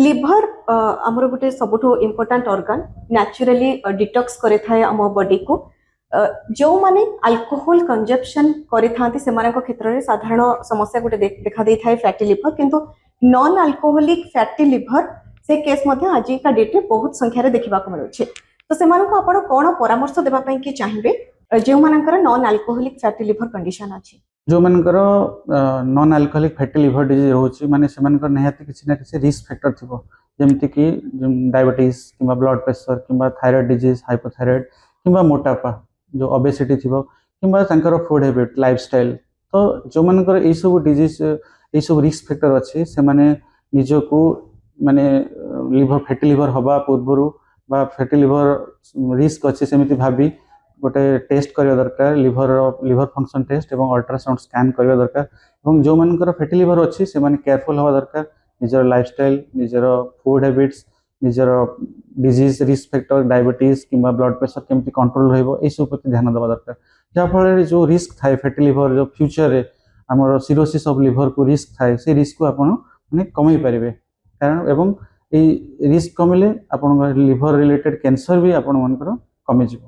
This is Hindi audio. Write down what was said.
लिभर आमर गोटे सबुठो इम्पोर्टाट ऑर्गन नेचुरली डिटॉक्स करे थाए आम बॉडी को जो माने अल्कोहल कंजप्शन करि थांती सेमानक क्षेत्र रे साधारण समस्या गोटे देखा दे थाए फैटी लिवर किंतु नॉन अल्कोहलिक फैटी लिवर से केस मध्ये आज का डेट रे बहुत संख्या रे देखिबा को मिलुछे तो सेमानक आपण कोन परामर्श देबा पई कि चाहिबे जो मानकर non alcoholic fatty liver condition अछि जो मानकर non alcoholic fatty liver disease होची माने सेमानकर निहाती किछि ना किछि रिस्क फैक्टर थिबो जेमति कि डायबिटीज किबा ब्लड प्रेशर किबा थायराइड डिजीज हाइपोथायराइड किबा मोटापा जो ओबेसिटी थिबो किबा तांकर फूड हैबिट लाइफस्टाइल तो जो मानकर ए सब डिजीज ए सब रिस्क फैक्टर अछि से माने निजो को माने लिवर फैटी लिवर हवा पूर्वरु बा फैटी लिवर रिस्क अछि सेमिति भाबी गोटे टेस्ट करिया दरकार लिवर फंक्शन टेस्ट एवं अल्ट्रासाउंड स्कैन करिया दरकार एवं जो मानकर फैटी लिवर अछि से माने केयरफुल हवा दरकार निजर लाइफस्टाइल निजर फूड हैबिट्स निजर डिजीज रिस्क फैक्टर डायबिटीज किंबा ब्लड प्रेशर केमती कंट्रोल रहइबो ए सब प्रति ध्यान देबा दरकार जा फल जो रिस्क थाए फैटी लिवर जो फ्यूचर रे हमर सिरोसिस ऑफ लिवर को रिस्क थाए से रिस्क को आपण माने कमई परिबे कारण एवं ए रिस्क कमिले आपण लिवर रिलेटेड कैंसर भी आपण मानकर कमी जिवो।